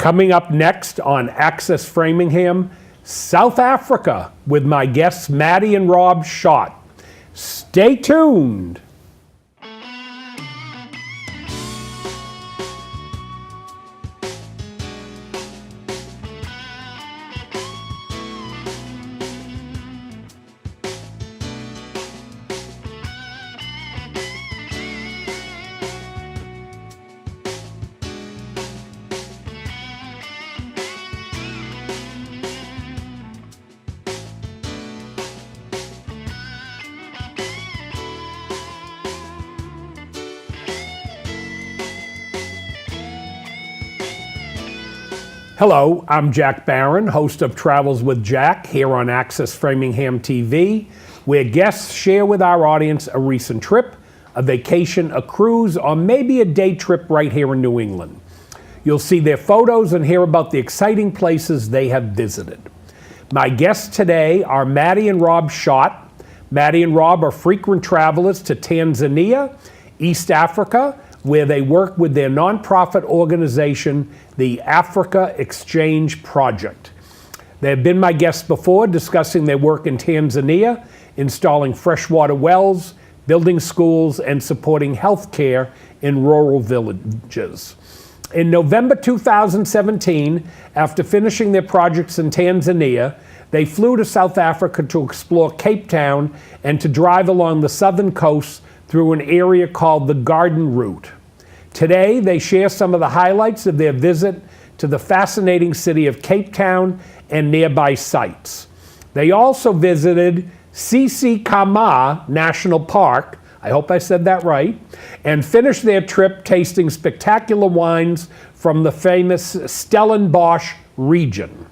Coming up next on Access Framingham, South Africa with my guests Mattie and Rob Schadt. Stay tuned. Hello, I'm Jack Barron, host of Travels with Jack here on Access Framingham TV, where guests share with our audience a recent trip, a vacation, a cruise, or maybe a day trip right here in New England. You'll see their photos and hear about the exciting places they have visited. My guests today are Mattie and Rob Schadt. Mattie and Rob are frequent travelers to Tanzania, East Africa, where they work with their nonprofit organization, the Africa Exchange Project. They have been my guests before discussing their work in Tanzania, installing freshwater wells, building schools, and supporting health care in rural villages. In November 2017, after finishing their projects in Tanzania, they flew to South Africa to explore Cape Town and to drive along the southern coast through an area called the Garden Route. Today, they share some of the highlights of their visit to the fascinating city of Cape Town and nearby sites. They also visited Tsitsikamma National Park, I hope I said that right, and finished their trip tasting spectacular wines from the famous Stellenbosch region.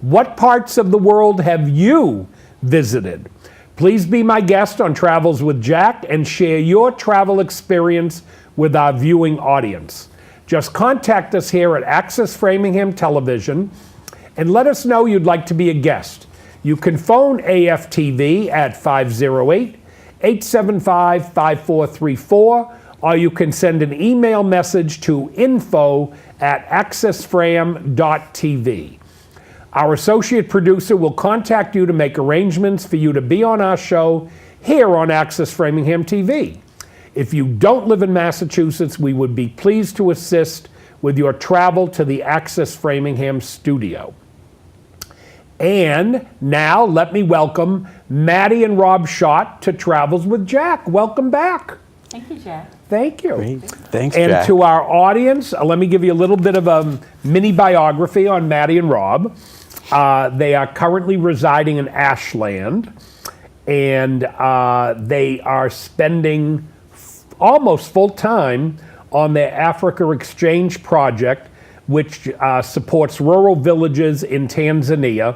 What parts of the world have you visited? Please be my guest on Travels with Jack and share your travel experience with our viewing audience. Just contact us here at Access Framingham Television and let us know you'd like to be a guest. You can phone AFTV at 508-875-5434, or you can send an email message to info@accessfram.tv. Our associate producer will contact you to make arrangements for you to be on our show here on Access Framingham TV. If you don't live in Massachusetts, we would be pleased to assist with your travel to the Access Framingham studio. And now let me welcome Mattie and Rob Schadt to Travels with Jack. Welcome back. Thank you, Jack. Thank you. Great. Thanks, and Jack. to our audience, let me give you a little bit of a mini biography on Mattie and Rob. They are currently residing in Ashland, and they are spending almost full time on their Africa Exchange Project, which supports rural villages in Tanzania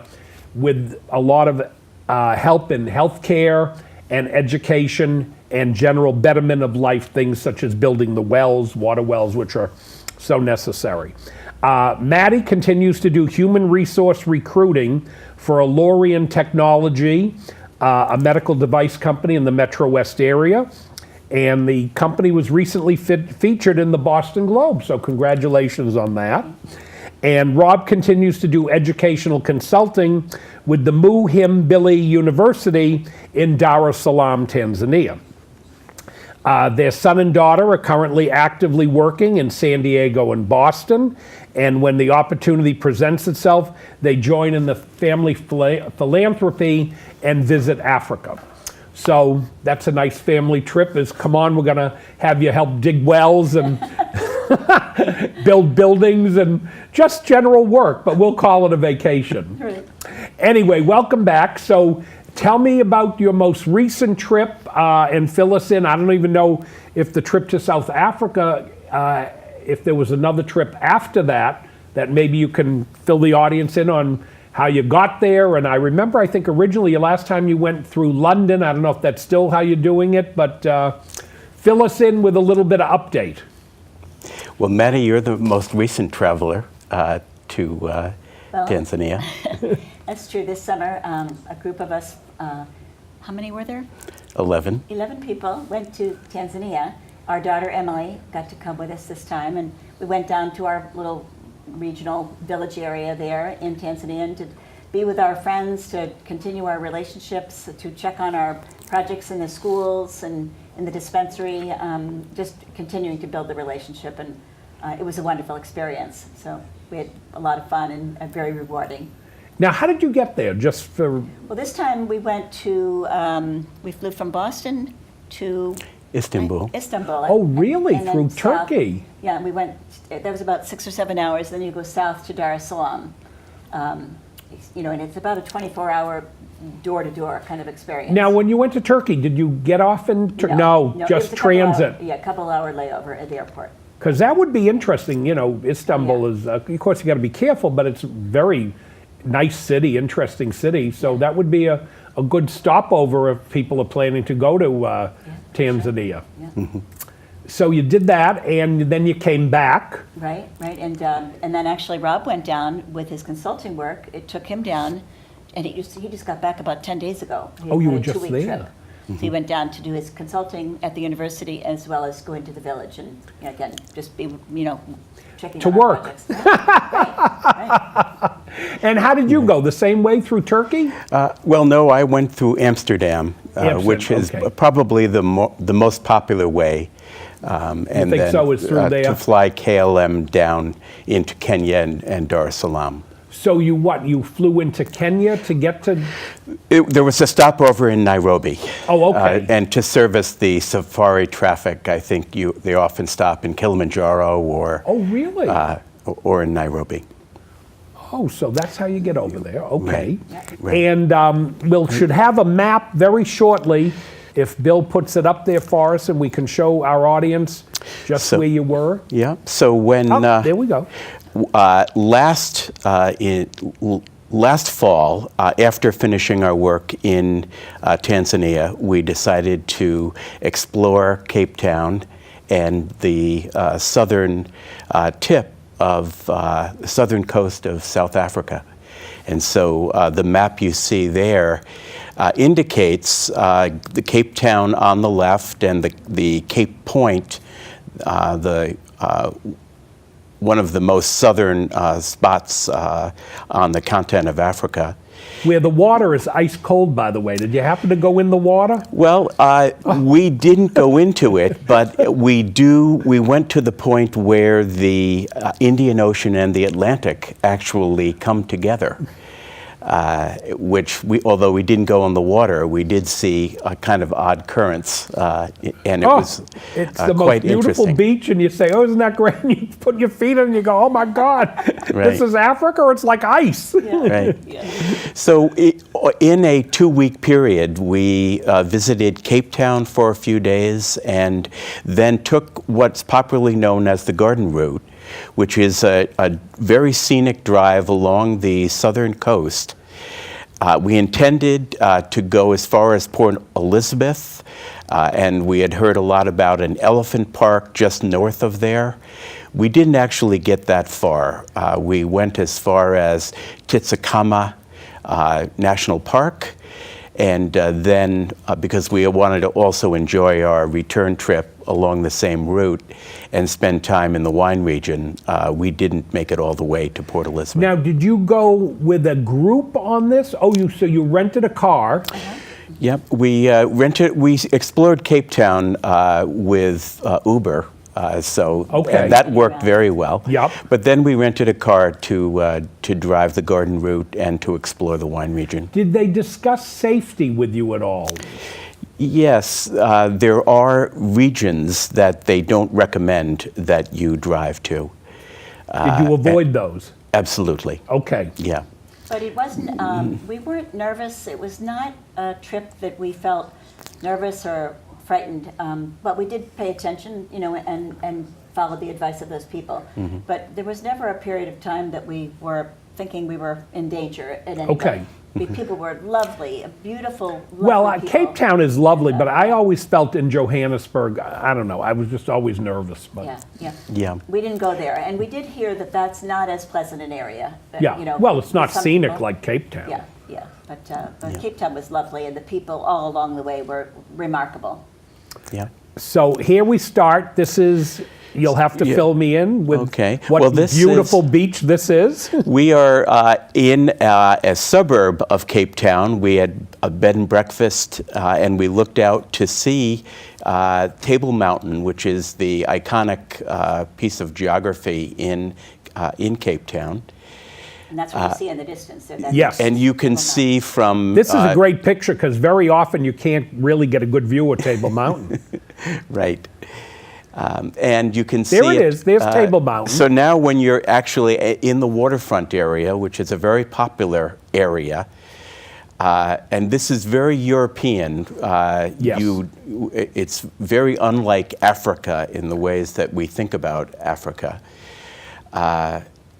with a lot of help in healthcare and education and general betterment of life, things such as building the wells, water wells, which are so necessary. Mattie continues to do human resource recruiting for Alorian Technology, a medical device company in the Metro West area. And the company was recently featured in the Boston Globe, so congratulations on that. And Rob continues to do educational consulting with the Muhimbili University in Dar es Salaam, Tanzania. Their son and daughter are currently actively working in San Diego and Boston, and when the opportunity presents itself, they join in the family philanthropy and visit Africa. So that's a nice family trip. Come on, we're gonna have you help dig wells and build buildings and just general work, but we'll call it a vacation. Right. Anyway, welcome back. So tell me about your most recent trip and fill us in. I don't even know if the trip to South Africa, if there was another trip after that maybe you can fill the audience in on how you got there. And I remember, I think originally last time you went through London. I don't know if that's still how you're doing it, but fill us in with a little bit of update. Well, Mattie, you're the most recent traveler to Tanzania. That's true. This summer, a group of us, how many were there? 11. 11 people went to Tanzania. Our daughter Emily got to come with us this time, and we went down to our little regional village area there in Tanzania, and to be with our friends, to continue our relationships, to check on our projects in the schools and in the dispensary, just continuing to build the relationship. And it was a wonderful experience. So we had a lot of fun and very rewarding. Now, how did you get there? Just for Well, this time we went to, we flew from Boston to Istanbul. Istanbul. Oh, really? And then Through south. Turkey? Yeah, we went, that was about 6 or 7 hours. Then you go south to Dar es Salaam. And it's about a 24-hour door-to-door kind of experience. Now, when you went to Turkey, did you get off in Turkey? No, No, it just was a couple hour- transit. Yeah, a couple-hour layover at the airport. Because that would be interesting. Istanbul is, of course, you got to be careful, but it's a very nice city, interesting city. So that would be a good stopover if people are planning to go to Tanzania. Yeah. So you did that, and then you came back. Right. And then actually Rob went down with his consulting work. It took him down, and he just got back about 10 days ago. He Oh, you had were a just 2-week there. trip. So he went down to do his consulting at the university as well as going to the village and again, just be, checking To out our work. projects. Right. And how did you go? The same way through Turkey? Well, no, I went through Amsterdam, which is okay. probably the most popular way. And think then so? It's through there? to fly KLM down into Kenya and Dar es Salaam. So you flew into Kenya to get to... There was a stopover in Nairobi. Oh, okay. And to service the safari traffic, I think they often stop in Kilimanjaro or Oh, really? or in Nairobi. Oh, so that's how you get over there. Okay. Right. And should have a map very shortly if Bill puts it up there for us and we can show our audience just where you were. Yeah. So when There we go. Last fall, after finishing our work in Tanzania, we decided to explore Cape Town and the southern tip of the southern coast of South Africa. And so the map you see there indicates the Cape Town on the left and the Cape Point, one of the most southern spots on the continent of Africa. Where the water is ice cold, by the way. Did you happen to go in the water? Well, we didn't go into it, but we went to the point where the Indian Ocean and the Atlantic actually come together. Although we didn't go in the water, we did see a kind of odd currents, and it was it's the most quite beautiful interesting. beach, and you say, "Oh, isn't that great?" And you put your feet in, and you go, "Oh my God, Right. this is Africa, or it's like ice." Right. So in a 2-week period, we visited Cape Town for a few days and then took what's popularly known as the Garden Route, which is a very scenic drive along the southern coast. We intended to go as far as Port Elizabeth, and we had heard a lot about an elephant park just north of there. We didn't actually get that far. We went as far as Titsakama National Park, and then because we wanted to also enjoy our return trip along the same route and spend time in the wine region, we didn't make it all the way to Port Elizabeth. Now, did you go with a group on this? Oh, so you rented a car. Yep, we explored Cape Town with Uber. Okay. That worked very well. Yep. But then we rented a car to drive the garden route and to explore the wine region. Did they discuss safety with you at all? Yes, there are regions that they don't recommend that you drive to. Did you avoid those? Absolutely. Okay. Yeah. But it wasn't, we weren't nervous. It was not a trip that we felt nervous or frightened, but we did pay attention, and follow the advice of those people. Mm-hmm. But there was never a period of time that we were thinking we were in danger at any Okay. point. People were lovely, beautiful, lovely Well, people. Cape Town is lovely, but I always felt in Johannesburg, I don't know, I was just always nervous. But Yeah. We didn't go there, and we did hear that that's not as pleasant an area. yeah, well, it's not some scenic people- like Cape Town. Yeah. But Cape Town was lovely, and the people all along the way were remarkable. Yeah. So here we start. This is You'll have to Yeah. fill me in with Okay. what Well, this beautiful is- beach this is. We are in a suburb of Cape Town. We had a bed and breakfast, and we looked out to see Table Mountain, which is the iconic piece of geography in Cape Town. And that's what you see in the distance. There, that Yes. And you can see from This is a great picture because very often you can't really get a good view of Table Mountain. right. And you can see There it is. There's Table Mountain. So now when you're actually in the waterfront area, which is a very popular area, and this is very European. Yes. It's very unlike Africa in the ways that we think about Africa.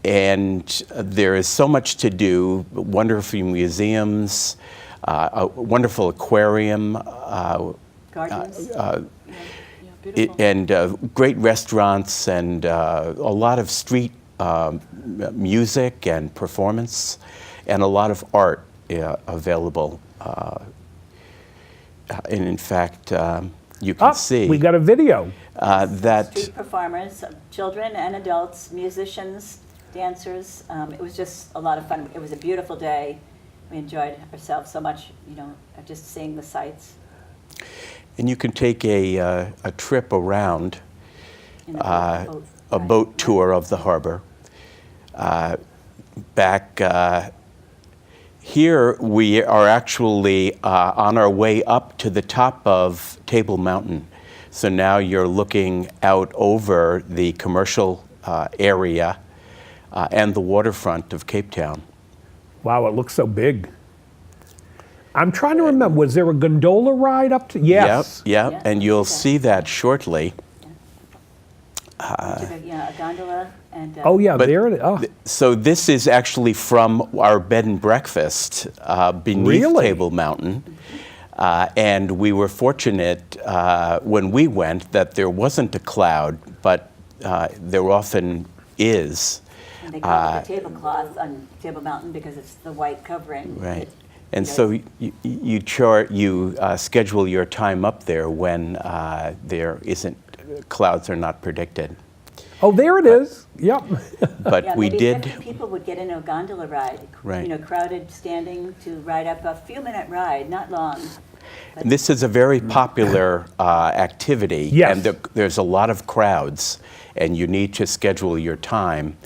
And there is so much to do, wonderful museums, a wonderful aquarium, Gardens. and great restaurants, and a lot of street music and performance, and a lot of art available. And in fact, you can see We got a video. that Street performers, children and adults, musicians, dancers. It was just a lot of fun. It was a beautiful day. We enjoyed ourselves so much, just seeing the sights. and you can take a trip around, In a boat. a boat tour of the harbor. Back here, we are actually on our way up to the top of Table Mountain. So now you're looking out over the commercial area and the waterfront of Cape Town. Wow, it looks so big. I'm trying to remember, was there a gondola ride up to? Yes. Yep, Yeah, and you'll okay. see that shortly. We took a gondola and. Oh, yeah, But there it is. Oh, So this is actually from our bed and breakfast beneath Really? Table Mountain. And we were fortunate when we went that there wasn't a cloud, but there often is. And they call it the tablecloth on Table Mountain because it's the white covering. Right. And so you schedule your time up there when there isn't, clouds are not predicted. oh, there it is. Yep. But Yeah, we maybe did, 50 people would get in a gondola ride. Right. Crowded, standing to ride up a few-minute ride, not long. this is a very popular activity. Yes. And there's a lot of crowds, and you need to schedule your time.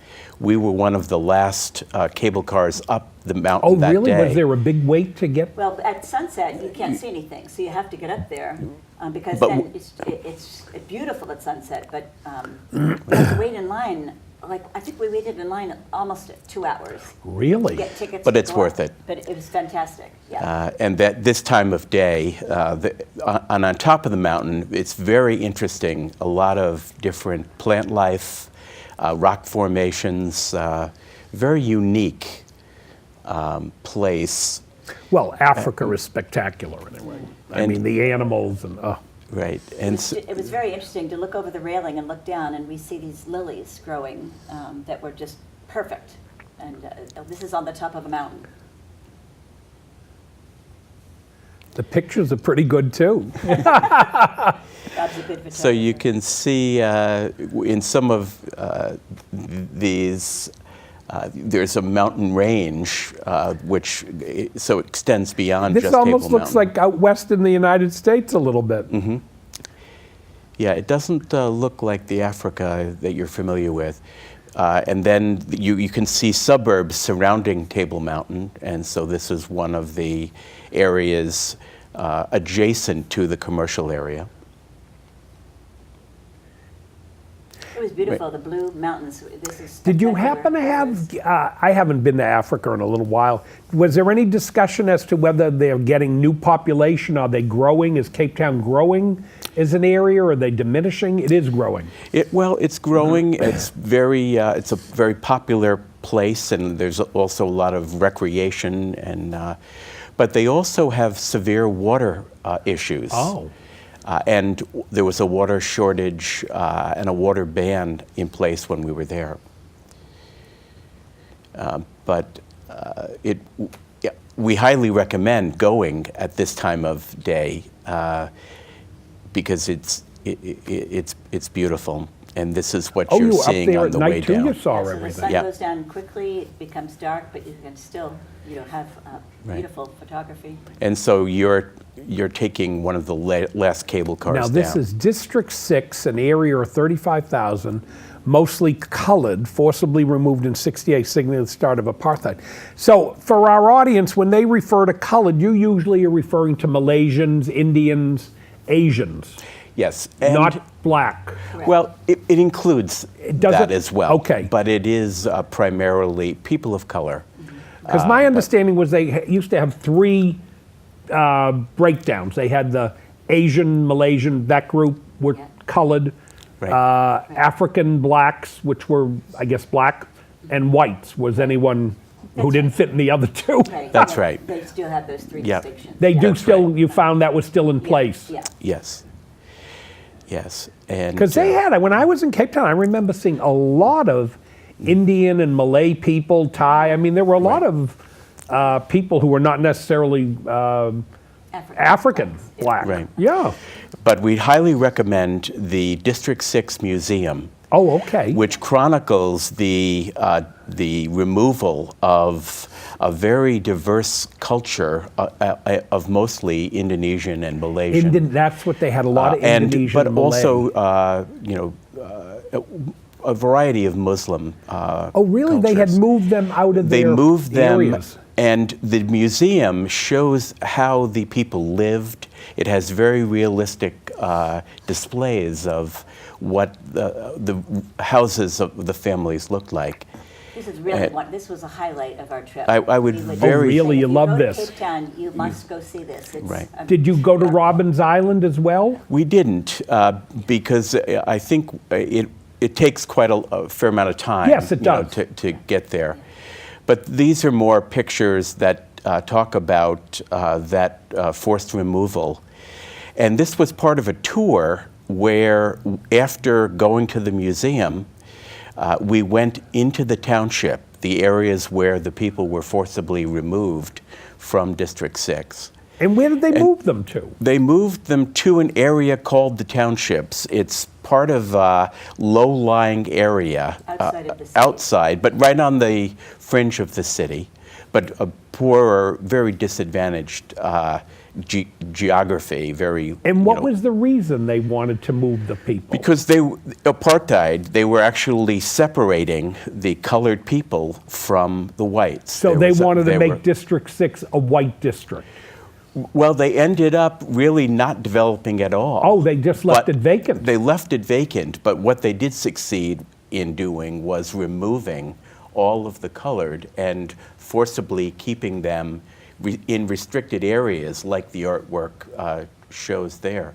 We were one of the last cable cars up the mountain Oh, that really? day. Was there a big wait to get? Well, at sunset, you can't see anything, so you have to get up there, because But then it's beautiful at sunset, but you have to wait in line. Like, I think we waited in line almost 2 hours to Really? get tickets. But to it's go worth up. it. But it was fantastic, yeah. And that this time of day, and on top of the mountain, it's very interesting. A lot of different plant life, rock formations, very unique place. Well, Africa is spectacular anyway. I And- mean, the animals and, Right. And so, It was very interesting to look over the railing and look down, and we see these lilies growing that were just perfect. And this is on the top of a mountain. the pictures are pretty good too. Bob's a good photographer. so you can see in some of these, there's a mountain range which so extends beyond This just almost Table looks Mountain. like out west in the United States a little bit. Yeah, it doesn't look like the Africa that you're familiar with. And then you can see suburbs surrounding Table Mountain, and so this is one of the areas adjacent to the commercial area. It was beautiful, the blue mountains. This is. Did you spectacular happen to colors. have, I haven't been to Africa in a little while, was there any discussion as to whether they're getting new population? Are they growing? Is Cape Town growing as an area, or are they diminishing? It is growing. Well, it's growing. It's it's a very popular place, and there's also a lot of recreation. And but they also have severe water issues. Oh. And there was a water shortage and a water ban in place when we were there. We highly recommend going at this time of day because it's beautiful. And this is what Oh, you're you were up seeing there on at the way night too? down. You saw Yeah, so the everything. sun Yeah. goes down quickly, it becomes dark, but you can still, have Right. beautiful photography. And so you're taking one of the last cable cars Now, down. this is District 6, an area of 35,000, mostly colored, forcibly removed in 68, signaling the start of apartheid. So, for our audience, when they refer to colored, you usually are referring to Malaysians, Indians, Asians, Yes. And not black. well, it includes does that it? as well. Okay. But it is primarily people of color. Because my understanding was they used to have three breakdowns. They had the Asian, Malaysian, that group were Yeah. colored. Right. African blacks, which were, I guess, black, and whites was anyone who didn't fit in the other two. Right, That's yeah, right. They still have those three Yeah. distinctions. They do That's still, right. you found that was still in place. Yeah. Yes. Yes. And Because they had, when I was in Cape Town, I remember seeing a lot of Indian and Malay people, Thai. I mean, there were a lot of people who were not necessarily African black. Right. Yeah. But we highly recommend the District 6 Museum, Oh, okay. which chronicles the removal of a very diverse culture of mostly Indonesian and Malaysian. That's what they had, a lot of Indonesian but and Malay. also a variety of Muslim. Oh, really? They had cultures. moved them out of They their moved them, areas. and the museum shows how the people lived. It has very realistic displays of what the houses of the families looked like. This is really this was a highlight of our trip. I would We very- Oh, really? if You love go this? To Cape Town, you must go see this. It's, Right. Did you go to Robbins Island as well? We didn't because I think it takes quite a fair amount of time. Yes, it does. To get there. But these are more pictures that talk about that forced removal. And this was part of a tour where, after going to the museum, we went into the township, the areas where the people were forcibly removed from District 6. And where did they move them to? They moved them to an area called the townships. It's part of a low-lying area. Outside of the city. Outside, but right on the fringe of the city. But a poorer, very disadvantaged geography, very... And what was the reason they wanted to move the people? Because apartheid, they were actually separating the colored people from the whites. So There they was a- wanted to they make were- District 6 a white district. Well, they ended up really not developing at all. Oh, they just left But it vacant. They left it vacant, but what they did succeed in doing was removing all of the colored and forcibly keeping them in restricted areas like the artwork shows there.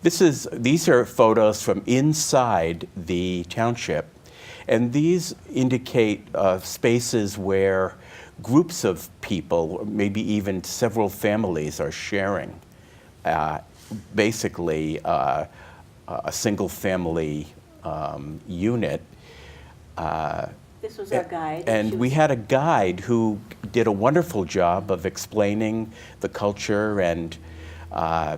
These are photos from inside the township, and these indicate spaces where groups of people, or maybe even several families, are sharing basically a single family unit. This was our guide. And She we was- had a guide who did a wonderful job of explaining the culture, and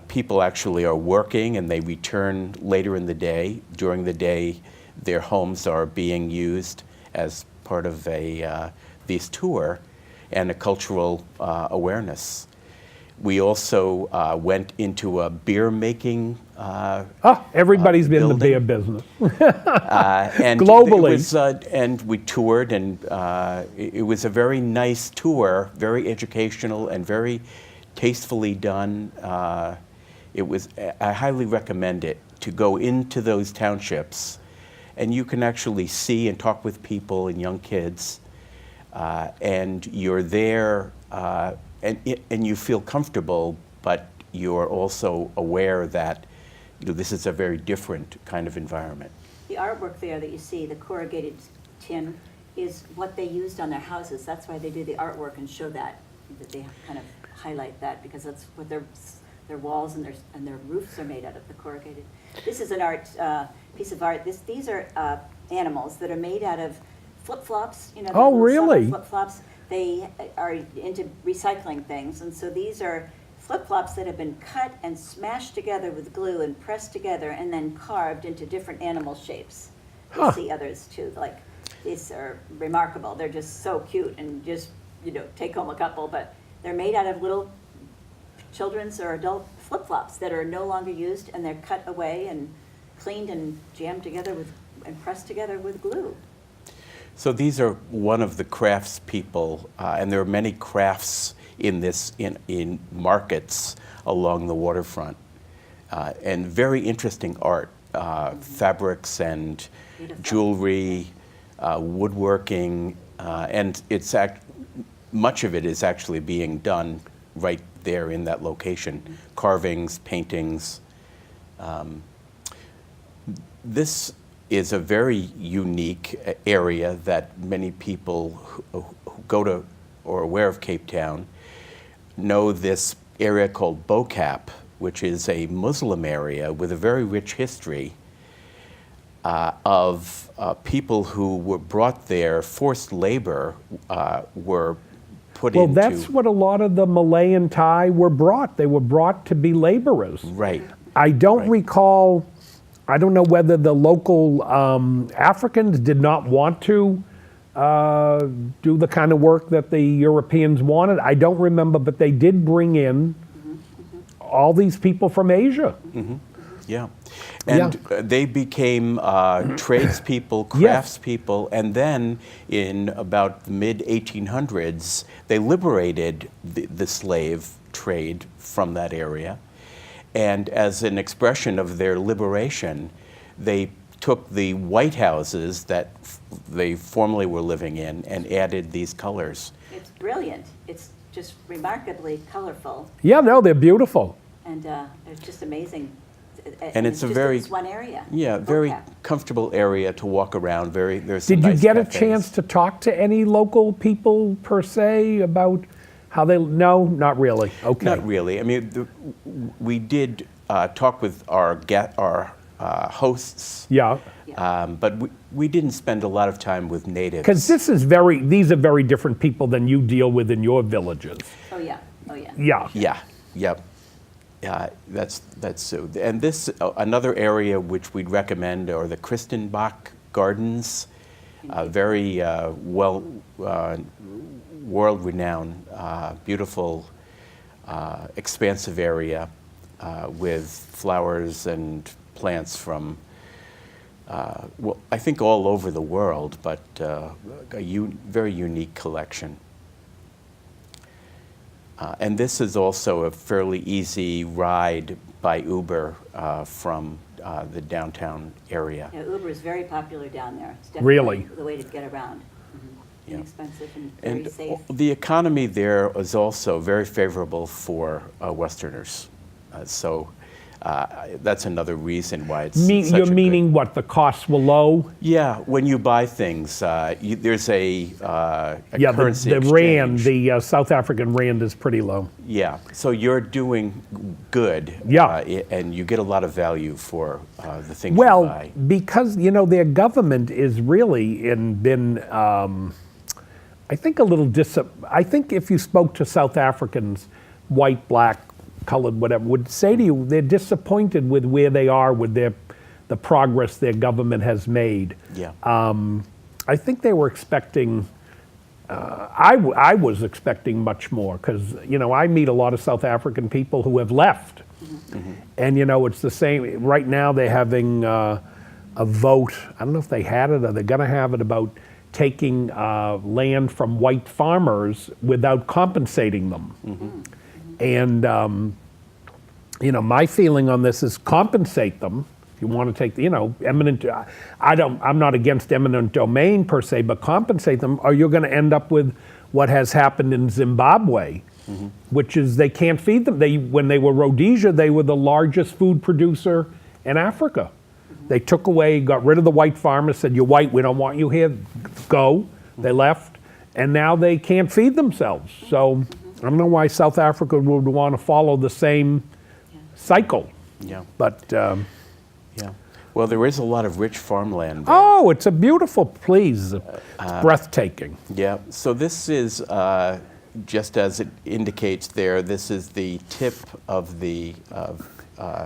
people actually are working and they return later in the day. During the day, their homes are being used as part of this tour and a cultural awareness. We also went into a beer making Everybody's been in the building. beer business. and Globally. It was, and we toured, and it was a very nice tour, very educational and very tastefully done. I highly recommend it, to go into those townships, and you can actually see and talk with people and young kids, and you're there, and you feel comfortable, but you're also aware that this is a very different kind of environment. The artwork there that you see, the corrugated tin, is what they used on their houses. That's why they do the artwork and show that they kind of highlight that, because that's what their walls and their roofs are made out of, the corrugated. This is an piece of art. These are animals that are made out of flip-flops. You know, the Oh, little summer really? flip-flops. They are into recycling things, and so these are flip-flops that have been cut and smashed together with glue and pressed together and then carved into different animal shapes. You'll see others too, like these are remarkable. They're just so cute and just, take home a couple, but they're made out of little children's or adult flip-flops that are no longer used, and they're cut away and cleaned and jammed together and pressed together with glue. So these are one of the crafts people, and there are many crafts in markets along the waterfront, and very interesting art, fabrics and Beautiful. Jewelry, woodworking, and much of it is actually being done right there in that location. Carvings, paintings. This is a very unique area that many people who go to or are aware of Cape Town know this area called Bocap, which is a Muslim area with a very rich history of people who were brought there, forced labor, were put Well, into... that's what a lot of the Malay and Thai were brought. They were brought to be laborers. Right. I don't Right. recall, I don't know whether the local Africans did not want to do the kind of work that the Europeans wanted. I don't remember, but they did bring in all these people from Asia. Yeah. And they became tradespeople, craftspeople, and then in about the mid-1800s, they liberated the slave trade from that area. And as an expression of their liberation, they took the white houses that they formerly were living in and added these colors. It's brilliant. It's just remarkably colorful, Yeah, no, they're beautiful. and it's just amazing. And it's a just very- in this one area. Yeah, very Bocap. comfortable area to walk around. There's some Did you nice get a cafes. chance to talk to any local people per se about how they, no, not really, okay. Not really. I mean, we did talk with our hosts, Yeah, but we didn't spend a lot of time with natives. because these are very different people than you deal with in your villages. Oh, yeah, oh, yeah. Yeah, Yeah, yep. That's so. And this, another area which we'd recommend are the Kristenbach Gardens, very world-renowned, beautiful, expansive area with flowers and plants from, well, I think all over the world, but a very unique collection. And this is also a fairly easy ride by Uber from the downtown area. Yeah, Uber is very popular down there. It's definitely Really? the way to get around. Yeah. Inexpensive and very And safe. the economy there is also very favorable for Westerners. So that's another reason why it's such you're a good- meaning what, the costs were low? Yeah, when you buy things, there's a Yeah, currency the rand, exchange. the South African rand is pretty low. Yeah, so you're doing good. Yeah. And you get a lot of value for the things you Well, buy. because, their government is really been, I think a little I think if you spoke to South Africans, white, black, colored, whatever, would say to you they're disappointed with where they are with the progress their government has made. Yeah. I think they were expecting, I was expecting much more because, I meet a lot of South African people who have left. And, it's the same. Right now they're having a vote, I don't know if they had it or they're going to have it, about taking land from white farmers without compensating them. And, my feeling on this is compensate them. If you want to take eminent, I'm not against eminent domain per se, but compensate them, or you're going to end up with what has happened in Zimbabwe, which is they can't feed them. When they were Rhodesia, they were the largest food producer in Africa. They took away, got rid of the white farmers, said, "You're white, we don't want you here, go." They left, and now they can't feed themselves. So I don't know why South Africa would want to follow the same cycle. Yeah. But, Yeah. Well, there is a lot of rich farmland there. oh, it's a beautiful place. It's breathtaking. Yeah. So this is just as it indicates there, this is the tip of the.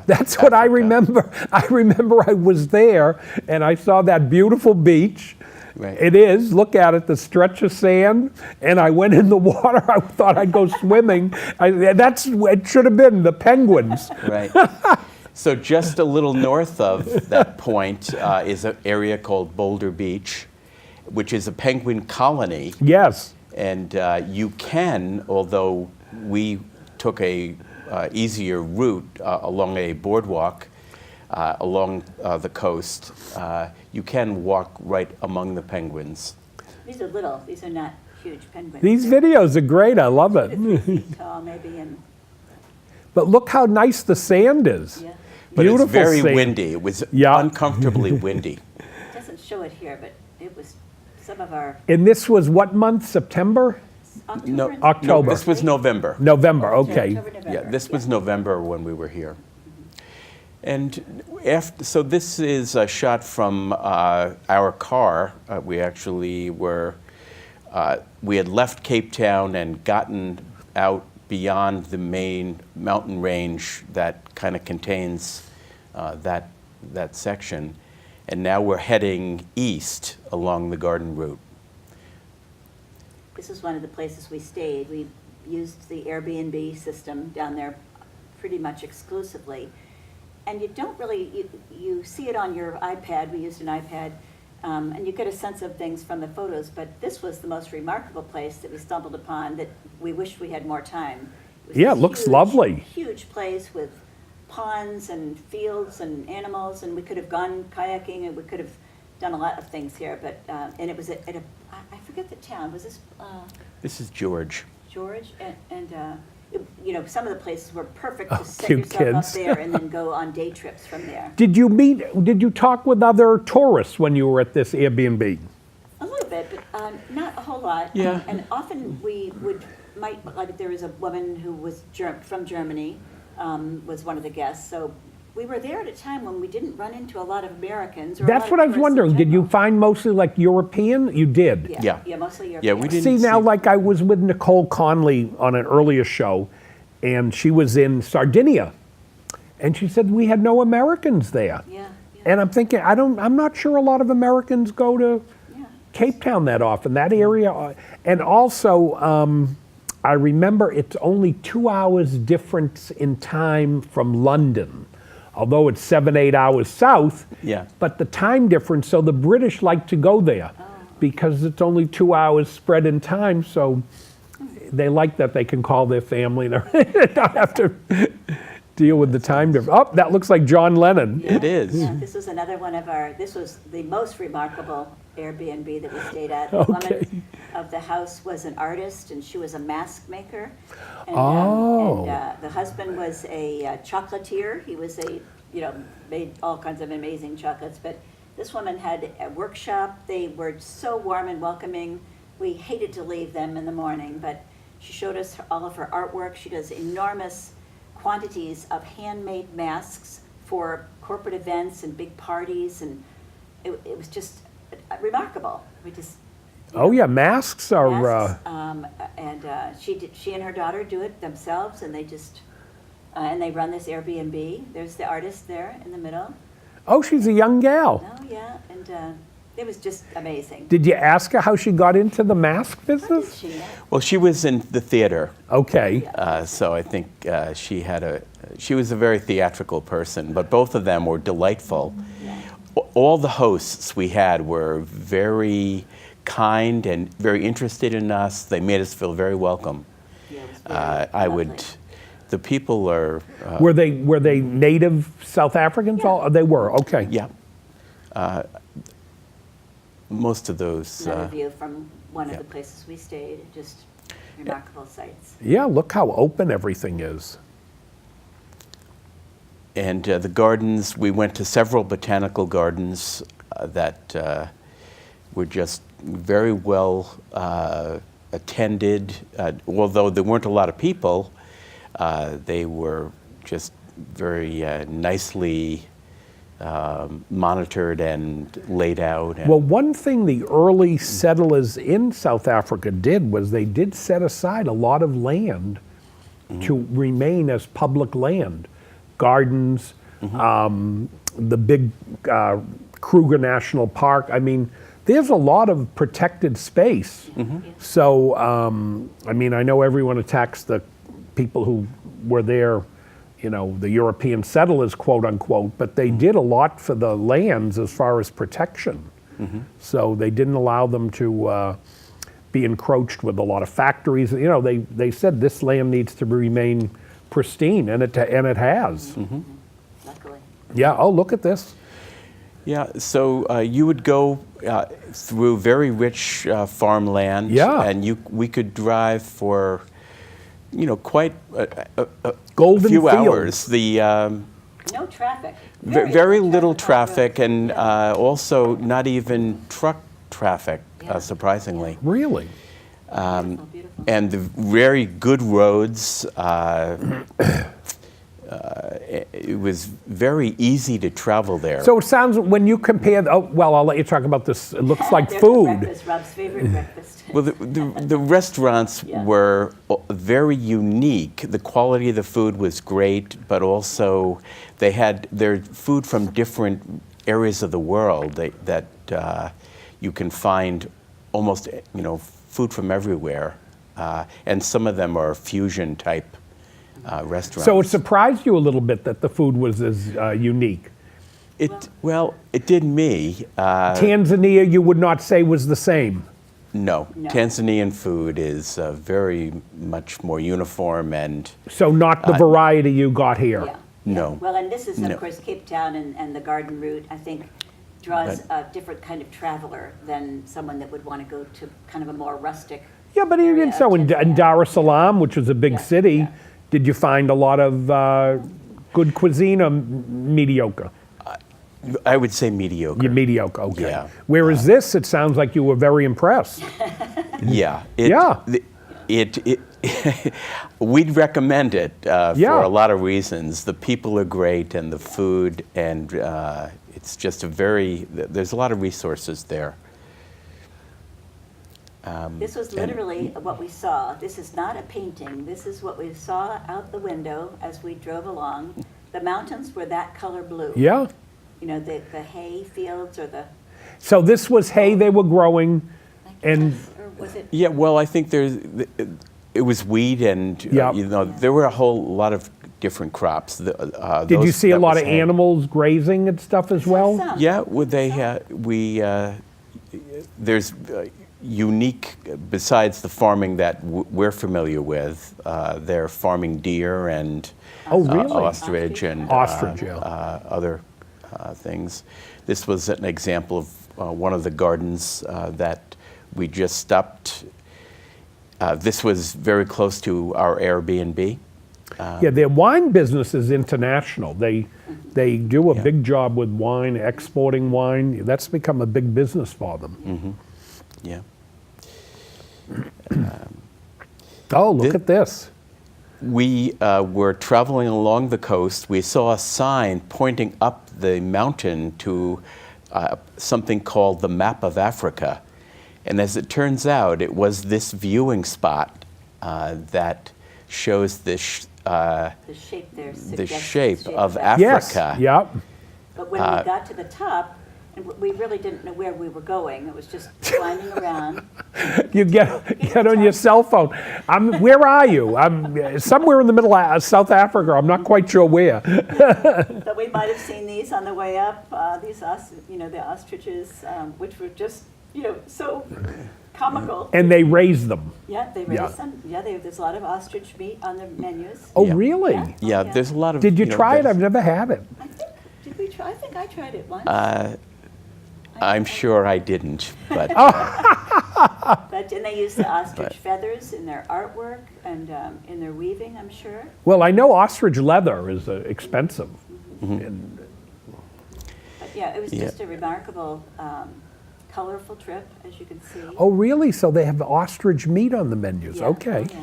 That's what I Africa. remember. I remember I was there and I saw that beautiful beach. Right. It is. Look at it, the stretch of sand. And I went in the water. I thought I'd go swimming. It should have been the penguins. Right. So just a little north of that point is an area called Boulder Beach, which is a penguin colony. Yes. And you can, although we took a easier route along a boardwalk along the coast, you can walk right among the penguins. These are little. These are not huge penguins. These They're videos are great. I love 2 it. to 3 feet tall, maybe, and But look how nice the sand is. yeah. But Beautiful it's very sand. windy. It was Yeah. uncomfortably windy. It doesn't show it here, but it was some of our And this was what month? September? October. No, and- October. No, this was November. November, okay. October, November. Yeah, this was November when we were here. And so this is a shot from our car. We actually were, we had left Cape Town and gotten out beyond the main mountain range that kind of contains that section. And now we're heading east along the garden route. This is one of the places we stayed. We used the Airbnb system down there pretty much exclusively. And you don't really, you see it on your iPad. We used an iPad. And you get a sense of things from the photos. But this was the most remarkable place that we stumbled upon that we wished we had more time. Was Yeah, this it looks huge, lovely. Huge place with ponds and fields and animals. And we could have gone kayaking and we could have done a lot of things here. But, and it was at a, I forget the town. Was this? This is George. George, you know, some of the places were perfect to set cute yourself up kids. there and then go on day trips from there. Did you talk with other tourists when you were at this Airbnb? A little bit, but not a whole lot. Yeah. And often we like there was a woman who was from Germany, was one of the guests. So we were there at a time when we didn't run into a lot of Americans. Or a That's lot what of I was tourists in wondering. Did you general. find mostly like European? You did. Yeah. Yeah, mostly Yeah, European. we didn't See, now, see- like I was with Nicole Conley on an earlier show, and she was in Sardinia, and she said we had no Americans there. Yeah, yeah, And I'm thinking, I'm not sure a lot of Americans go to yeah. Cape Town that often, that area. And also, I remember it's only 2 hours difference in time from London, although it's 7, 8 hours south. Yeah. But the time difference, so the British like to go there because it's only 2 hours spread in time. So they like that they can call their family and not have to deal with the time difference. Oh, that looks like John Lennon. It is. Yeah, this was another one of this was the most remarkable Airbnb that we stayed at. The woman of the house was an artist and she was a mask maker. And, the husband was a chocolatier. He was made all kinds of amazing chocolates. But this woman had a workshop. They were so warm and welcoming. We hated to leave them in the morning, but she showed us all of her artwork. She does enormous quantities of handmade masks for corporate events and big parties, and it was just remarkable. We just Oh yeah, masks are. masks, she and her daughter do it themselves, and they just and they run this Airbnb. There's the artist there in the middle. Oh, she's a young gal. Oh yeah, and it was just amazing. Did you ask her how she got into the mask How did business? she know? Well, she was in the theater. Okay. So I think she was a very theatrical person, but both of them were delightful. Yeah. All the hosts we had were very kind and very interested in us. They made us feel very welcome. Yeah, it was very I lovely. would, the people are, Were they native South Africans? Yeah. All they were. Okay. yeah. Most of those, Another view from one yeah. of the places we stayed. Just remarkable sights. Yeah. Look how open everything is. and the gardens, we went to several botanical gardens that were just very well attended. Although there weren't a lot of people, they were just very nicely monitored and laid out. And Well, one thing the early settlers in South Africa did was they did set aside a lot of land to remain as public land. Gardens, the big Kruger National Park. I mean, there's a lot of protected space. So, I mean, I know everyone attacks the people who were there, you know, the European settlers, quote unquote, but they did a lot for the lands as far as protection. So they didn't allow them to be encroached with a lot of factories. You know, they said this land needs to remain pristine, and it has. Luckily. Yeah. Oh, look at this. yeah, so you would go through very rich farmland, Yeah. and we could drive for, you know, quite a Golden few fields. hours. The No traffic. very little on traffic, roads. and Yeah. also not even truck traffic, surprisingly. Really? Beautiful, beautiful. And the very good roads. It was very easy to travel there. So it sounds, when you compare, oh, well, I'll let you talk about this. It looks like There's the food. breakfast, Rob's favorite breakfast. Well, the restaurants Yeah. were very unique. The quality of the food was great, but also they had their food from different areas of the world that you can find almost, you know, food from everywhere. And some of them are fusion type restaurants. So it surprised you a little bit that the food was as unique. Well, it did me. Tanzania, you would not say was the same. No, No. Tanzanian food is very much more uniform and So not the variety you got here. Yeah. no. Well, and this is, No. of course, Cape Town and the garden route, I think, draws a different kind of traveler than someone that would want to go to kind of a more rustic. Yeah, but even area of so, in Tanzania. Dar es Salaam, which was a big Yeah, city, yeah. did you find a lot of good cuisine or mediocre? I would say mediocre. You're mediocre, okay. Yeah. Whereas this, it sounds like you were very impressed. Yeah. Yeah. It we'd recommend it Yeah. for a lot of reasons. The people are great, and the food, and it's just there's a lot of resources there. This was literally what we saw. This is not a painting. This is what we saw out the window as we drove along. The mountains were that color blue. Yeah. You know, the hay fields or the, So this was hay they were growing, and or was it? Yeah, well, I think it was wheat, and Yeah. you know, there were a whole lot of different crops. did you see a lot of animals grazing and stuff as well? Some. Yeah, well, there's unique, besides the farming that we're familiar with, they're farming deer and Oh, really? ostrich and Ostrich, yeah. other things. This was an example of one of the gardens that we just stopped. This was very close to our Airbnb. Yeah, their wine business is international. They do a big job with wine, exporting wine. That's become a big business for them. Yeah. Oh, look at this. We were traveling along the coast. We saw a sign pointing up the mountain to something called the Map of Africa. And as it turns out, it was this viewing spot that shows The shape there the suggests shape of Yes. Africa. Yep. But when we got to the top, and we really didn't know where we were going. It was just climbing around. You get on your cell phone. Where are you? I'm somewhere in the middle of South Africa. I'm not quite sure where. But we might have seen these on the way up. These, the ostriches, which were just, so comical. And they raise them. Yeah, they raise Yeah. them. Yeah, there's a lot of ostrich meat on the menus. Oh, Yeah. really? Yeah. Yeah, Yeah. there's a lot of. Did you know, try it? there's- I've never had it. Did we try? I think I tried it once. I'm sure I didn't, but And they use the ostrich feathers in their artwork and in their weaving, I'm sure. Well, I know ostrich leather is expensive. And- But yeah, it was Yeah. just a remarkable, colorful trip, as you can see. oh, really? So they have ostrich meat on the menus. Yeah, Okay. yeah.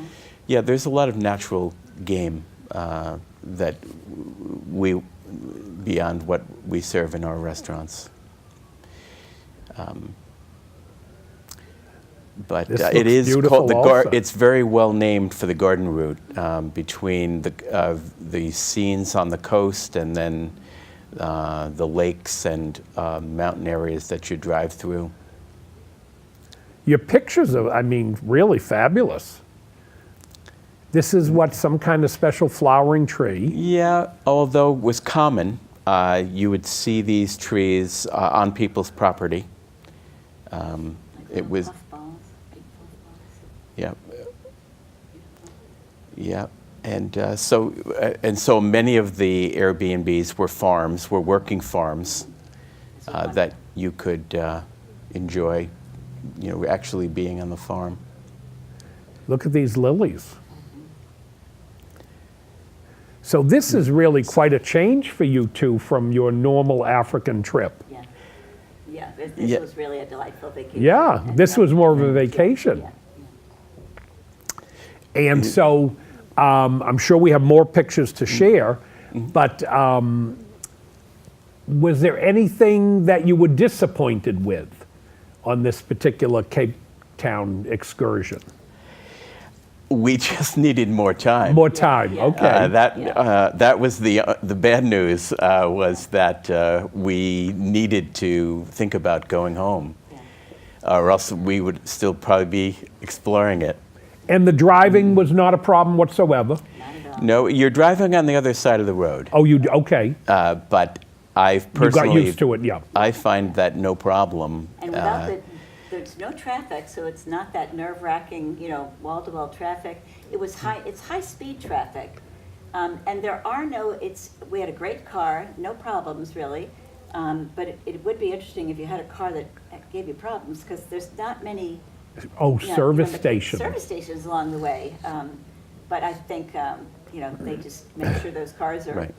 yeah, there's a lot of natural game that we beyond what we serve in our restaurants. But This it looks is beautiful called also. it's very well named for the garden route, between the scenes on the coast and then the lakes and mountain areas that you drive through. Your pictures are, I mean, really fabulous. This is what, some kind of special flowering tree? Yeah, although it was common, you would see these trees on people's property. It was, Puffballs, big puffballs. yeah, yeah, and so many of the Airbnbs were farms, were working farms that you could enjoy, actually being on the farm. Look at these lilies. So this is really quite a change for you two from your normal African trip. Yeah, yeah, this Yeah. was really a delightful vacation. Yeah, And, this was more of a vacation. Yeah, And so I'm sure we have more pictures to share, but was there anything that you were disappointed with on this particular Cape Town excursion? We just needed more time. More time, Yeah. okay. That was the bad news, was that we needed to think about going home, or else we would still probably be exploring it. And the driving was not a problem whatsoever? Not at all. No, you're driving on the other side of the road, Oh, okay. but I've You got personally, used to it, yeah. I find that no problem. And without there's no traffic, so it's not that nerve-wracking, wall-to-wall traffic. It's high-speed traffic. And there are we had a great car, no problems really. But it would be interesting if you had a car that gave you problems, because there's not many Oh, service the station. service stations along the way. But I think, they just make sure those cars are, Right.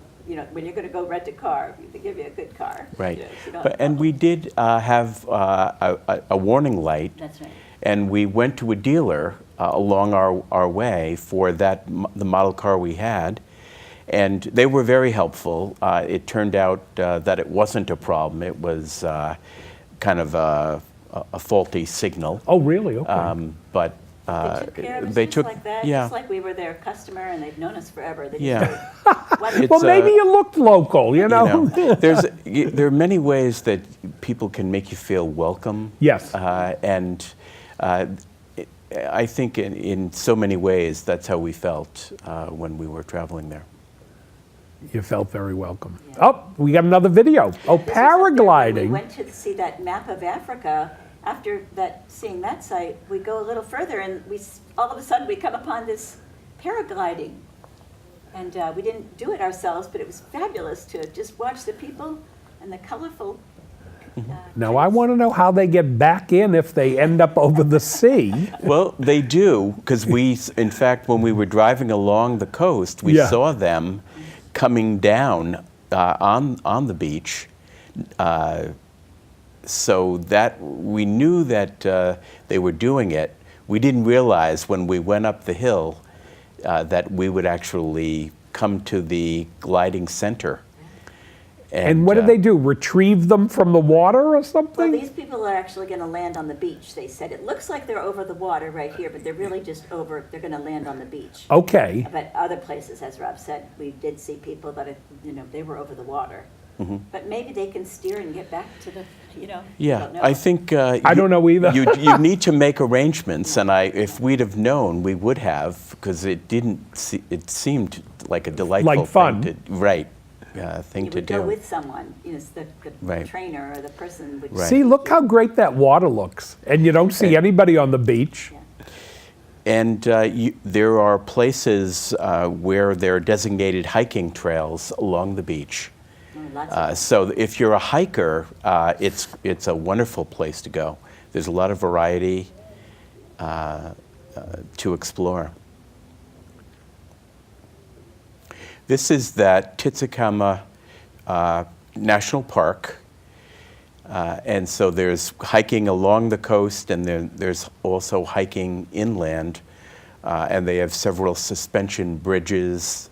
When you're going to go rent a car, they give you a good car. Right. So you don't have And we problems. did have a warning light. That's right. And we went to a dealer along our way for the model car we had, and they were very helpful. It turned out that it wasn't a problem. It was kind of a faulty signal. Oh, really? Okay. But They took care of us they just took, like that, yeah, just like we were their customer and they've known us forever. They just Yeah. were wonderful. Well, maybe you looked local, you know? there are many ways that people can make you feel welcome. Yes. And I think in so many ways that's how we felt when we were traveling there. You felt very welcome. Oh, we got another video. Oh, This was up there when We paragliding. went to see that map of Africa. After seeing that site, we go a little further and all of a sudden we come upon this paragliding. And we didn't do it ourselves, but it was fabulous to just watch the people and the colorful Now, I trees. want to know how they get back in if they end up over the sea. Well, they do, because in fact, when we were driving along the coast, we Yeah. saw them coming down on the beach. So that we knew that they were doing it. We didn't realize when we went up the hill that we would actually come to the gliding center. And what did they do? Retrieve them from the water or Well, something? these people are actually going to land on the beach, they said. It looks like they're over the water right here, but they're really just they're going to land on the beach. Okay. But other places, as Rob said, we did see people that, they were over the water. But maybe they can steer and get back to the, Yeah, don't know. I think I don't know either. you need to make arrangements, and if we'd have known, we would have, because it seemed like a delightful Like fun. thing thing You to would do. go with someone, the Right. trainer or the person would. Right. See, look how great that water looks. And you don't see anybody on the beach. And there are places where there are designated hiking trails along the beach. Lots of So if you're a hiker, it's a wonderful place to go. There's a lot of variety to explore. This is that Titsicama National Park. And so there's hiking along the coast, and there's also hiking inland. And they have several suspension bridges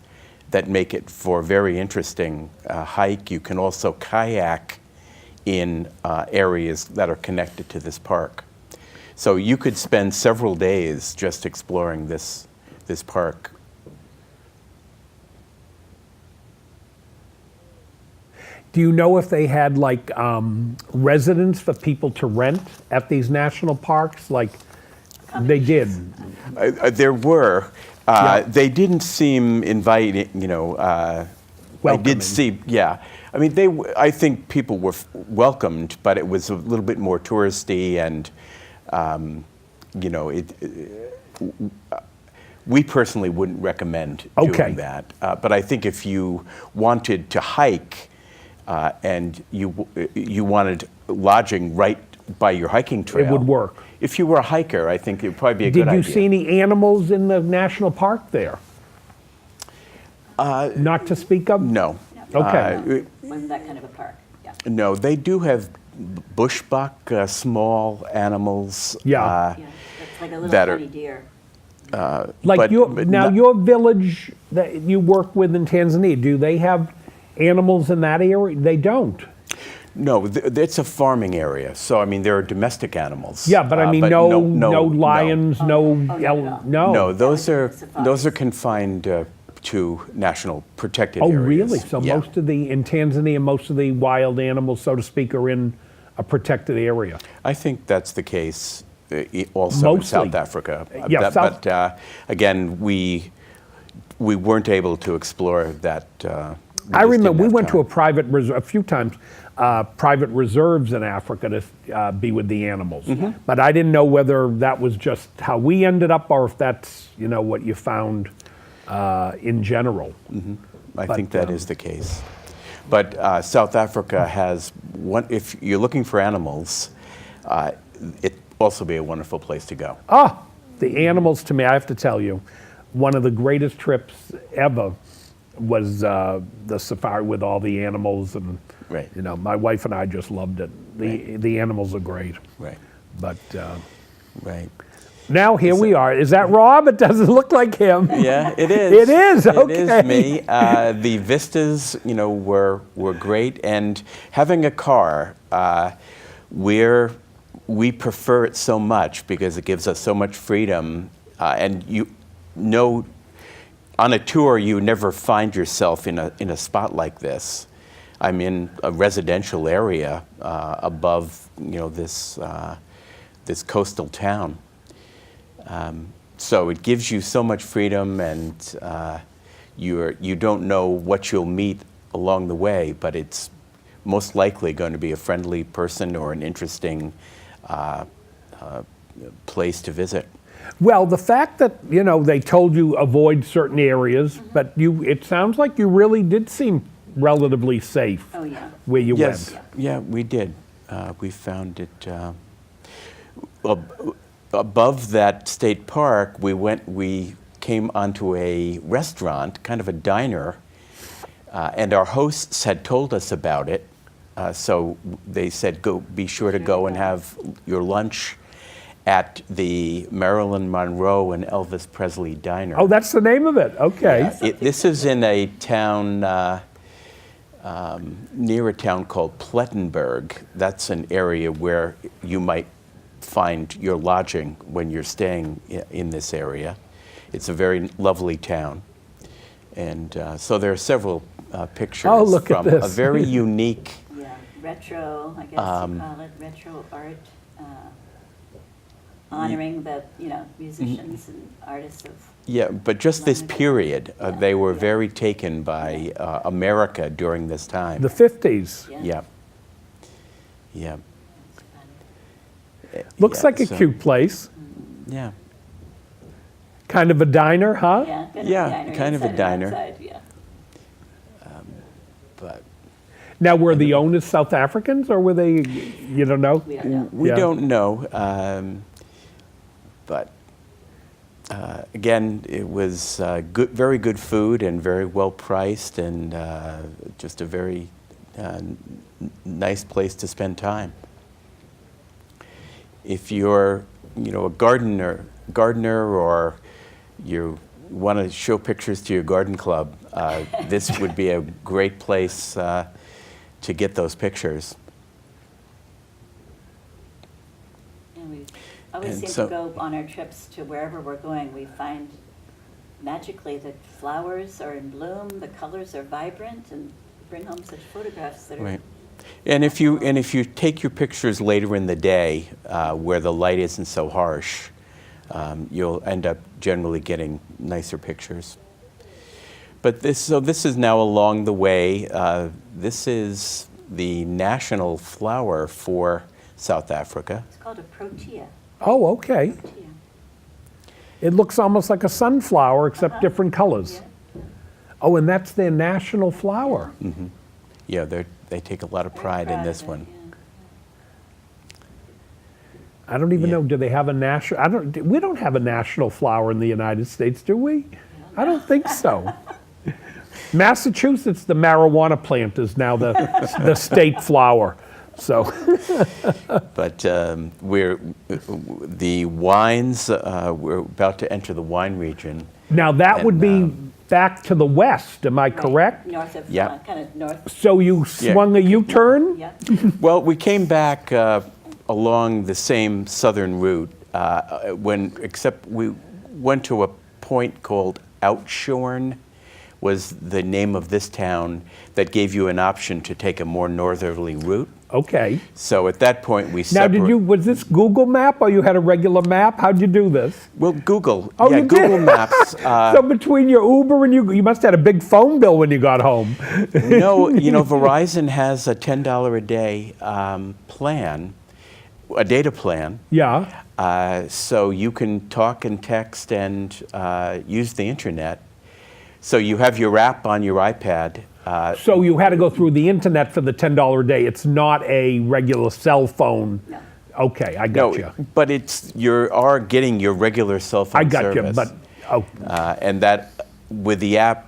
that make it for a very interesting hike. You can also kayak in areas that are connected to this park. So you could spend several days just exploring this park. Do you know if they had like residents for people to rent at these national parks? Like they did. There were. Yeah. They didn't seem inviting, you know. I Welcoming. did see, yeah. I mean, I think people were welcomed, but it was a little bit more touristy, and you know, we personally wouldn't recommend doing that. But I think if you wanted to hike and you wanted lodging right by your hiking trail, It would work. If you were a hiker, I think it would probably be a good idea. Did you see any animals in the national park there? Not to speak of? No. Okay. Wasn't that kind of a park? Yeah. No, they do have bushbuck, small animals. Yeah. Yeah, it's like a little That are- tiny deer. Like but not- your village that you work with in Tanzania, do they have animals in that area? They don't. No, it's a farming area, so I mean there are domestic animals. Yeah, but I mean no lions, no no. No, those are safaris. confined to national protected Oh, areas. really? So Yeah. in Tanzania, most of the wild animals, so to speak, are in a protected area. I think that's the case also in Mostly. South Africa. Yeah, South- But again, we weren't able to explore that. I remember we went to to a private reserve a few times, private reserves in Africa to be with the animals. Mm-hmm. But I didn't know whether that was just how we ended up or if that's what you found in general. I But, think that is the case. But South Africa has one. If you're looking for animals, it also be a wonderful place to go. The animals, to me, I have to tell you, one of the greatest trips ever was the safari with all the animals, and Right. my wife and I just loved it. The animals are great. Right. But Right. now here we are. Is that Rob? It doesn't look like him. Yeah, it is. It is, It okay. is me. The vistas, were great, and having a car, we prefer it so much because it gives us so much freedom, and on a tour you never find yourself in a spot like this. I'm in a residential area above this coastal town. So it gives you so much freedom, and you don't know what you'll meet along the way, but it's most likely going to be a friendly person or an interesting place to visit. Well, the fact that they told you avoid certain areas, but it sounds like you really did seem relatively safe. Oh, yeah. Where you Yes, went. yeah, we did. We found it above that state park. We came onto a restaurant, kind of a diner, and our hosts had told us about it. So they said, be sure to go and have your lunch at the Marilyn Monroe and Elvis Presley Diner. Oh, that's the name of it. Okay. This is in a town near a town called Plettenberg. That's an area where you might find your lodging when you're staying in this area. It's a very lovely town. And so there are several pictures Oh, look at from this. a very unique. Yeah, retro, I guess you call it, retro art, honoring the, musicians and artists of. Yeah, but just this period, they were very taken by America during this time. The 50s. Yeah. Yeah. Looks Yeah, like a so- cute place. Yeah. Kind of a diner, huh? Yeah, Yeah, kind of a inside and diner. outside, yeah. But Now, were the owners South Africans, or were they? You don't know. We don't know. we Yeah. don't know. But again, it was good, very good food and very well priced, and just a very nice place to spend time. If you're, a gardener, or you want to show pictures to your garden club, this would be a great place to get those pictures. And we always And seem so- to go on our trips to wherever we're going, we find magically the flowers are in bloom, the colors are vibrant, and bring home such photographs that are Right. And if you take your pictures later in the day, where the light isn't so harsh, you'll end up generally getting nicer pictures. But this is now along the way. This is the national flower for South Africa. it's called a protea. Oh, okay. Protea. It looks almost like a sunflower, except different colors. Yeah. Oh, and that's their national flower. Yeah, they take a lot of Very pride in proud this of it, one. yeah. I don't even Yeah. know, do they have a national, we don't have a national flower in the United States, do we? I don't think so. Massachusetts, the marijuana plant is now the state flower. So, But the wines, we're about to enter the wine region. now that would be And, back to the west, am I Right, correct? North of, Yeah. kind of north, So you swung a U-turn? yeah. Well, we came back along the same southern route, except we went to a point called Outshorn, was the name of this town that gave you an option to take a more northerly route. Okay. So at that point, we Now, was this Google Map or you had a regular map? How'd you do this? Well, Google. Oh, yeah, you did? Google Maps. So between your Uber and you must have had a big phone bill when you got home. No, Verizon has a $10 a day plan, a data plan. Yeah. So you can talk and text and use the internet. So you have your app on your iPad. So you had to go through the internet for the $10 a day. It's not a regular cell phone. No. Okay, I No, got you. but you are getting your regular cell phone I got you. service. But oh, And that, with the app,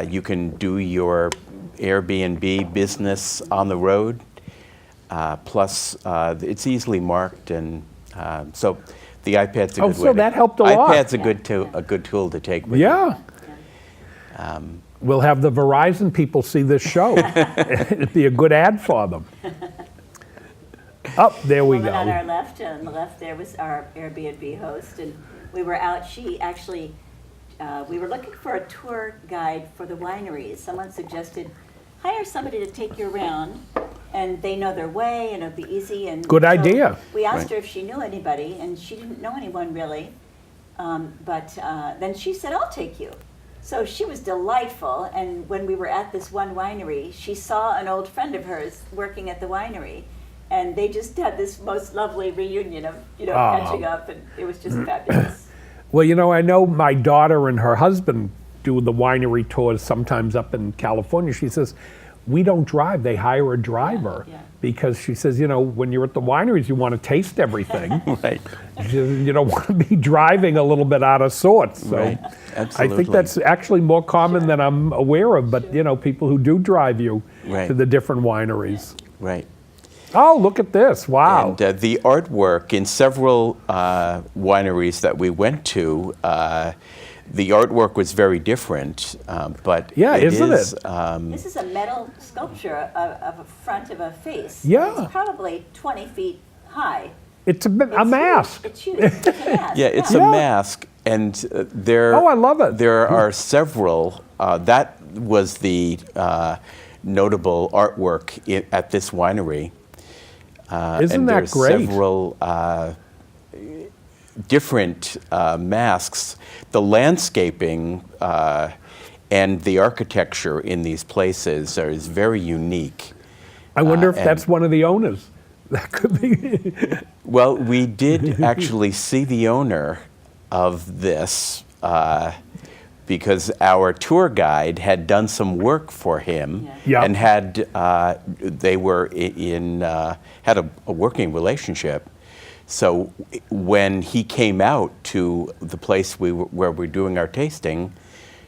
you can do your Airbnb business on the road. Plus, it's easily marked, and so the iPad's a good way. so that helped a lot. iPad's a good tool to take with you. yeah. We'll have the Verizon people see this show. It'd be a good ad for them. Up there we Woman on our go. left, on the left there was our Airbnb host, and we were out, she actually, we were looking for a tour guide for the wineries. Someone suggested, hire somebody to take you around, and they know their way, and it'll be easy, and. Good so idea. We asked Right. her if she knew anybody, and she didn't know anyone really, but then she said, I'll take you. So she was delightful, and when we were at this one winery, she saw an old friend of hers working at the winery, and they just had this most lovely reunion of, catching up, and it was just fabulous. Well, I know my daughter and her husband do the winery tours sometimes up in California. She says, we don't drive, they hire a driver. Yeah. Because she says, when you're at the wineries, you want to taste everything. Right. You don't want to be driving a little bit out of sorts. So Right. I Absolutely. think that's actually more common than I'm aware of, but people who do drive you Right. to the different wineries. Right. Oh, look at this. Wow. And the artwork in several wineries that we went to, the artwork was very different, but Yeah, isn't is, it? This is a metal sculpture of a front of a face. Yeah. It's probably 20 feet high. It's a It's mask. huge. It's huge. It's a mask. Yeah, it's Yeah. a mask, and there. Oh, I love it. There are several. That was the notable artwork at this winery. Isn't and that there's great? Several different masks. The landscaping and the architecture in these places is very unique. I wonder if and- that's one of the owners. That could be. Well, we did actually see the owner of this because our tour guide had done some work for him Yeah. and had they were had a working relationship. So when he came out to the place where we're doing our tasting,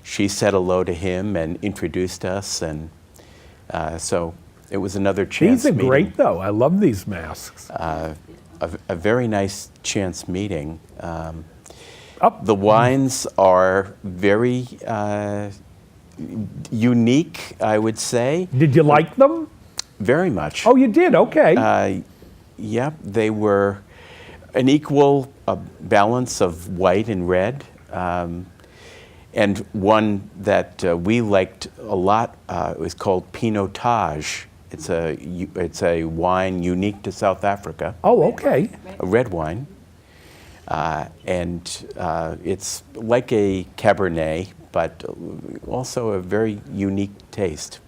she said hello to him and introduced us, and so it was another chance These are meeting. great, though. I love these masks. A very nice chance meeting. Up. The wines are very unique, I would say, Did you like them? very much. Oh, you did? Okay. Yeah, they were an equal balance of white and red. And one that we liked a lot was called Pinotage. It's a wine unique to South Africa, Oh, okay. a red wine. And it's like a Cabernet, but also a very unique taste.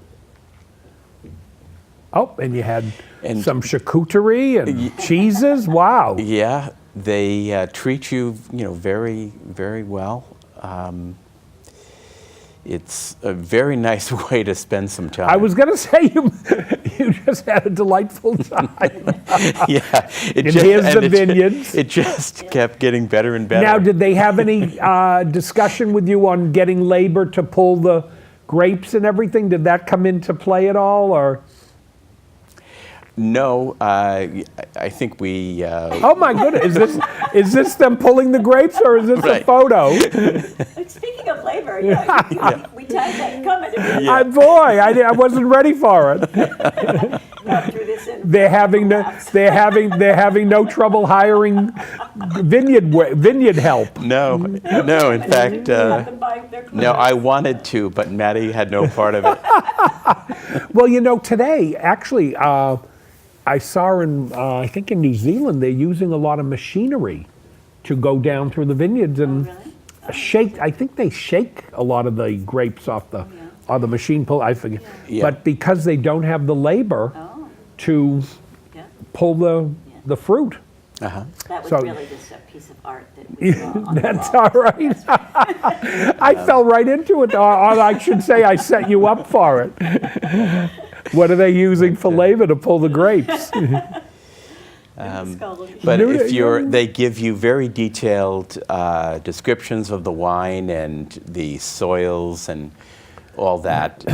Oh, and you had And- some charcuterie and cheeses. Wow. Yeah, they treat you, very, very well. It's a very nice way to spend some time. I was going to say you just had a delightful time. Yeah, And here's the vineyards. It just kept getting better and better. Now, did they have any discussion with you on getting labor to pull the grapes and everything? Did that come into play at all, or? No, I think we. Oh my goodness! Is this them pulling the grapes, or is this a Right. photo? Like, speaking of labor, we timed that coming. Boy, I wasn't ready for it. Threw this in. They're having no trouble hiring vineyard help. No. In fact, no. I wanted to, but Mattie had no part of it. Well, today actually. I saw I think in New Zealand, they're using a lot of machinery to go down through the vineyards and shake. I think they shake a lot of the grapes off the machine pull. I forget. Yeah. But because they don't have the labor to Yeah. pull the fruit. Uh-huh. That was So- really just a piece of art that we saw on the That's wall. all right. I fell right into it. Or I should say I set you up for it. What are they using for labor to pull the grapes? But they give you very detailed descriptions of the wine and the soils and all that.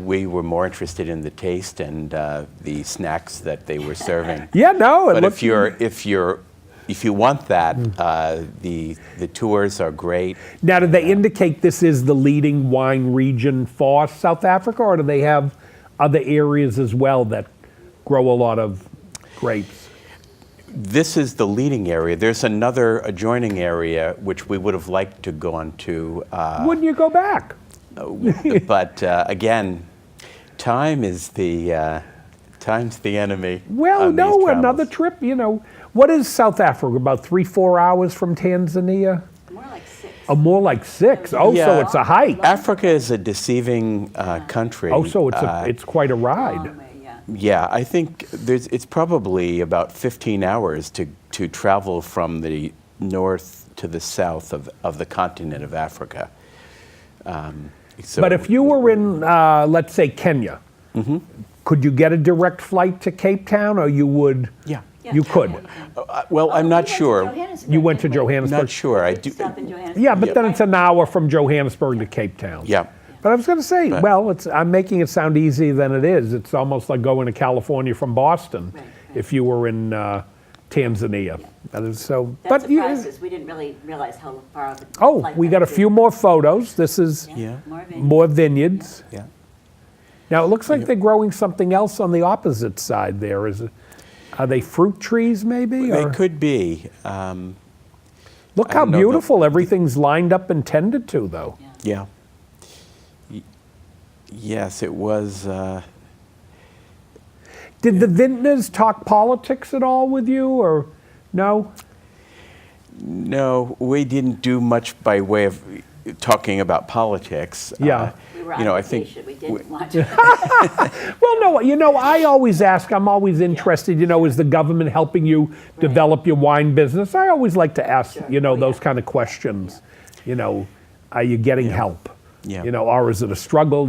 We were more interested in the taste and the snacks that they were serving. Yeah, no. It But looked, if you want that, the tours are great. now, do they indicate this is the leading wine region for South Africa, or do they have other areas as well that grow a lot of grapes? This is the leading area. There's another adjoining area which we would have liked to go on to, Wouldn't you go back? but again, time's the enemy. Well, on these no, travels. another trip, What is South Africa? About 3-4 hours from Tanzania? More like 6. Oh, more like 6. Oh, so Yeah. it's a hike. Africa is a deceiving country. Oh, so it's quite a ride. Long way, yeah. Yeah, I think it's probably about 15 hours to travel from the north to the south of the continent of Africa. So But if you were in, let's say, Kenya, could you get a direct flight to Cape Town, or you would? Yeah. You could. Well, I'm not sure. You went to Johannesburg. Not sure. I do. Stop in Johannesburg. Yeah, but then it's an hour from Johannesburg to Cape Town. Yeah. But I was going to say, I'm making it sound easier than it is. It's almost like going to California from Boston, Right. if you were in Tanzania. So, That but surprised us. We didn't really realize how far of a oh, flight we that got a would few be. more photos. This is Yeah. More vineyards. more vineyards. Yeah. Now it looks like they're growing something else on the opposite side there. Are they fruit trees maybe? They or- could be. Look I how don't know beautiful everything's lined up and tended to, though. Yeah. Yes, it was. Did the vintners talk politics at all with you, or no? No, we didn't do much by way of talking about politics. Yeah. We were on I think vacation. We didn't want to. Well, no, I always ask, I'm always interested, is the government helping you develop your wine business? I always like to ask, those kind of questions. Are you getting help? Yeah. Or is it a struggle?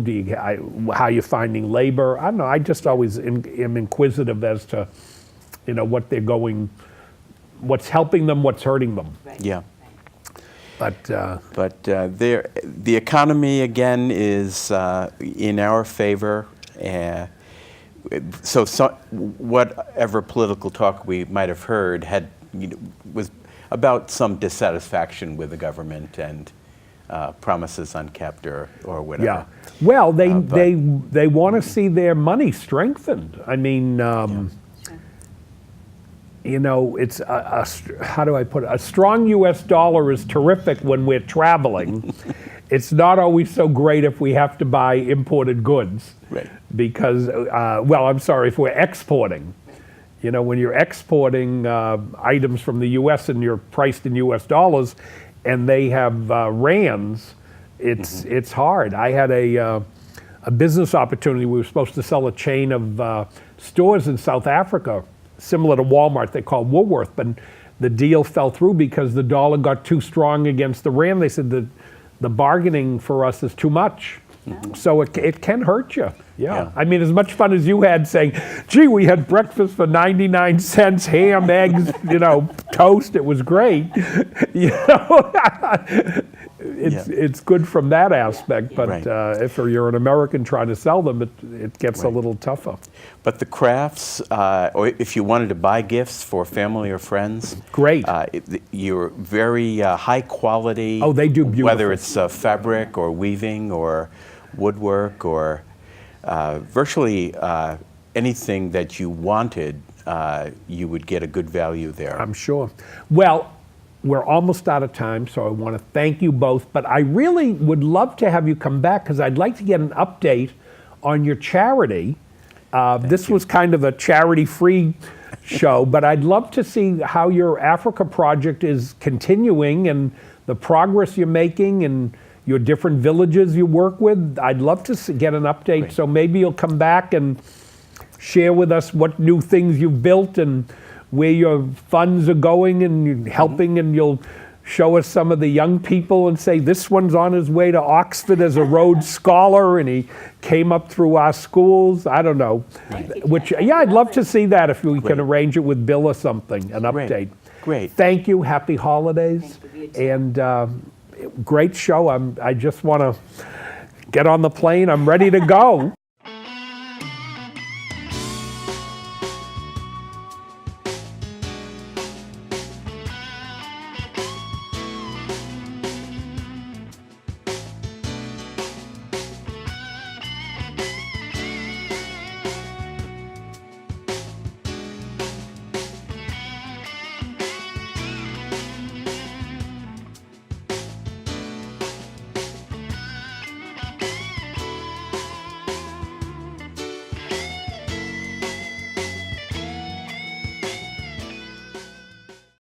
How you finding labor? I don't know. I just always am inquisitive as to, what they're going, what's helping them, what's hurting them. Right. Yeah. But the economy again is in our favor. So whatever political talk we might have heard was about some dissatisfaction with the government, and promises unkept or whatever. Yeah. Well, they but- they want to see their money strengthened. I mean, you know, it's how do I put it? A strong U.S. dollar is terrific when we're traveling. It's not always so great if we have to buy imported goods. Right. Because, well, I'm sorry, if we're exporting. You know, when you're exporting items from the U.S. and you're priced in U.S. dollars, and they have rands, it's hard. I had a business opportunity. We were supposed to sell a chain of stores in South Africa, similar to Walmart. They call Woolworth, but the deal fell through because the dollar got too strong against the rand. They said the bargaining for us is too much. So it can hurt you. Yeah. I mean, as much fun as you had saying, gee, we had breakfast for 99 cents, ham, eggs, you know, toast. It was great. You know, it's good from that aspect. But Right. If you're an American trying to sell them, it gets a little tougher. But the crafts, or if you wanted to buy gifts for family or friends, Great. You're very high quality. Oh, they do beautiful. Whether it's fabric or weaving or woodwork or virtually anything that you wanted, you would get a good value there. I'm sure. Well, we're almost out of time, so I want to thank you both. But I really would love to have you come back because I'd like to get an update on your charity. This was kind of a charity-free show, but I'd love to see how your Africa project is continuing and the progress you're making and your different villages you work with. I'd love to get an update, Great. so maybe you'll come back and share with us what new things you've built and where your funds are going and you're helping, and you'll show us some of the young people and say, this one's on his way to Oxford as a Rhodes Scholar and he came up through our schools. I don't know. I'd love to see that if we can arrange it with Bill or something, an update. Great. Thank you. Happy holidays. Thank you. You too. And great show. I just want to get on the plane. I'm ready to go.